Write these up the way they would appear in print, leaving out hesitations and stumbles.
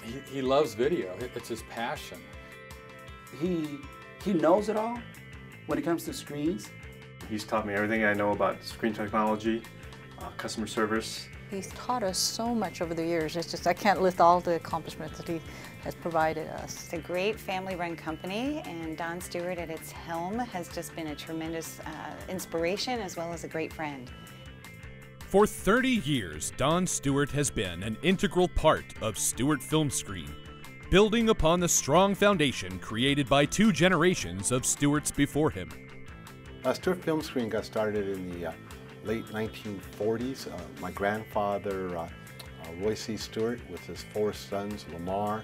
He loves video. It's his passion. He knows it all when it comes to screens. He's taught me everything I know about screen technology, customer service. He's taught us so much over the years. It's just, I can't list all the accomplishments that he has provided us. It's a great family-run company, and Don Stewart at its helm has just been a tremendous inspiration as well as a great friend. For 30 years, Don Stewart has been an integral part of Stewart Filmscreen, building upon the strong foundation created by 2 generations of Stewarts before him. Stewart Filmscreen got started in the late 1940s. My grandfather, Roy C. Stewart, with his 4 sons, Lamar,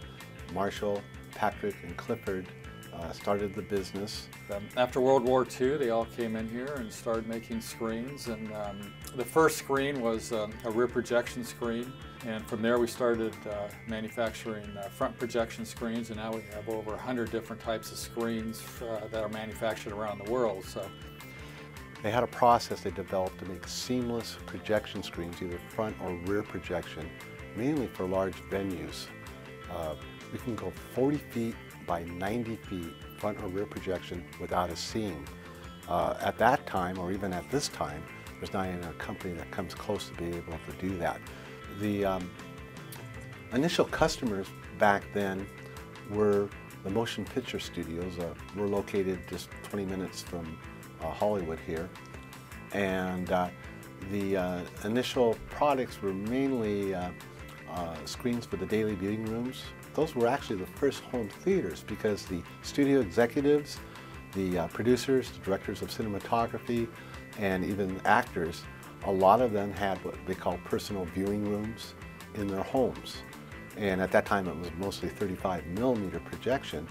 Marshall, Patrick, and Clifford, started the business. After World War II, they all came in here and started making screens. And the first screen was a rear projection screen. And from there we started manufacturing front projection screens, and now we have over 100 different types of screens that are manufactured around the world. So they had a process they developed to make seamless projection screens, either front or rear projection, mainly for large venues. We can go 40 feet by 90 feet front or rear projection without a seam. At that time, or even at this time, there's not even a company that comes close to being able to do that. The initial customers back then were the motion picture studios. We're located just 20 minutes from Hollywood here. And the initial products were mainly screens for the daily viewing rooms. Those were actually the first home theaters, because the studio executives, the producers, the directors of cinematography, and even actors, a lot of them had what they call personal viewing rooms in their homes. And at that time it was mostly 35mm projection,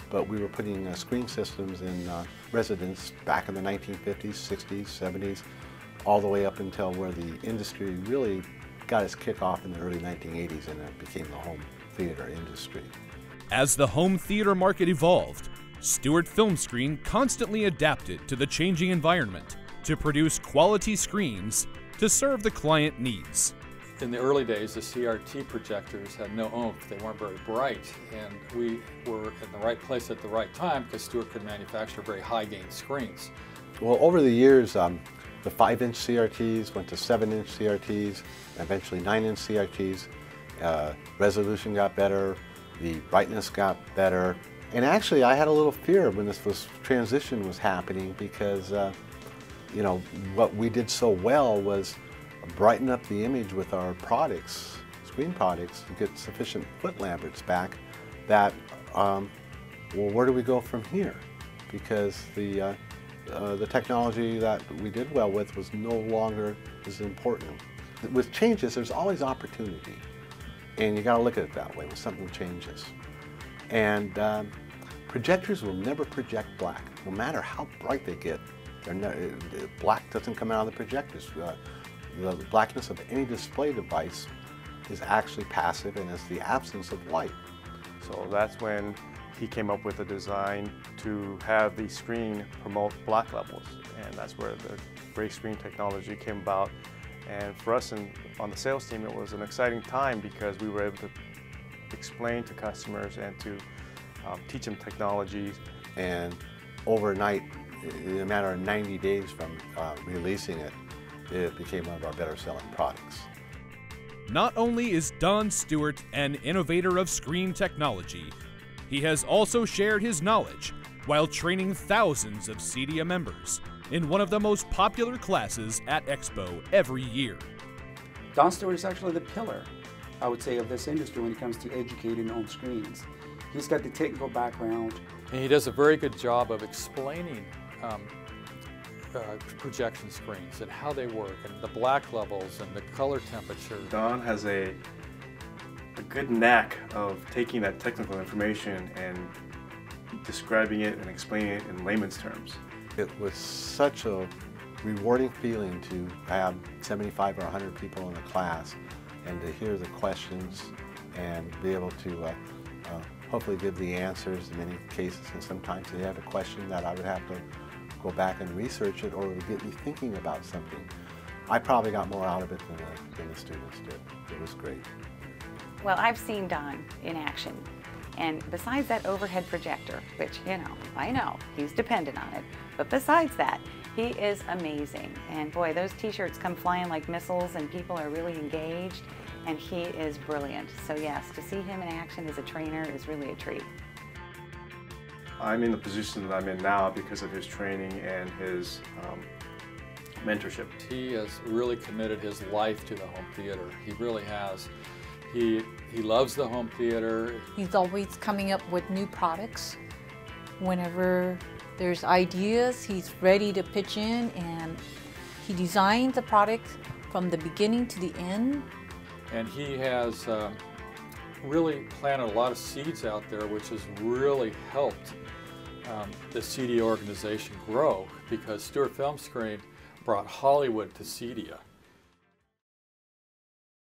but we were putting screen systems in residence back in the 1950s, 60s, 70s, all the way up until where the industry really got its kickoff in the early 1980s, and it became the home theater industry. As the home theater market evolved, Stewart Filmscreen constantly adapted to the changing environment to produce quality screens to serve the client needs. in the early days, the CRT projectors had no oomph. They weren't very bright, and we were in the right place at the right time because Stewart could manufacture very high-gain screens. Well, over the years, the 5-inch CRTs went to 7-inch CRTs, and eventually 9-inch CRTs. Resolution got better, the brightness got better, and actually I had a little fear when this transition was happening because you know, what we did so well was brighten up the image with our products, screen products, to get sufficient foot lamberts back that, well, where do we go from here? Because the technology that we did well with was no longer as important. With changes, there's always opportunity, and you got to look at it that way when something changes. And projectors will never project black, no matter how bright they get. Black doesn't come out of the projectors. The blackness of any display device is actually passive and is the absence of light. So that's when he came up with a design to have the screen promote black levels, and that's where the gray screen technology came about. And for us on the sales team, it was an exciting time because we were able to explain to customers and to teach them technologies. And overnight, in a matter of 90 days from releasing it, it became one of our better selling products. Not only is Don Stewart an innovator of screen technology, he has also shared his knowledge while training thousands of CEDIA members in one of the most popular classes at Expo every year. Don Stewart is actually the pillar, I would say, of this industry when it comes to educating on screens. He's got the technical background. And he does a very good job of explaining projection screens and how they work and the black levels and the color temperature. Don has a good knack of taking that technical information and describing it and explaining it in layman's terms. It was such a rewarding feeling to have 75 or 100 people in a class and to hear the questions and be able to hopefully give the answers in many cases. And sometimes they had a question that I would have to go back and research it, or it would get me thinking about something. I probably got more out of it than the students did. It was great. Well, I've seen Don in action, and besides that overhead projector, which, you know, I know, he's dependent on it, but besides that, he is amazing. And boy, those t-shirts come flying like missiles and people are really engaged, and he is brilliant. So yes, to see him in action as a trainer is really a treat. I'm in the position that I'm in now because of his training and his mentorship. He has really committed his life to the home theater. He really has. He loves the home theater. He's always coming up with new products. Whenever there's ideas, he's ready to pitch in, and he designs the product from the beginning to the end. And he has really planted a lot of seeds out there, which has really helped the CEDIA organization grow, because Stewart Filmscreen brought Hollywood to CEDIA.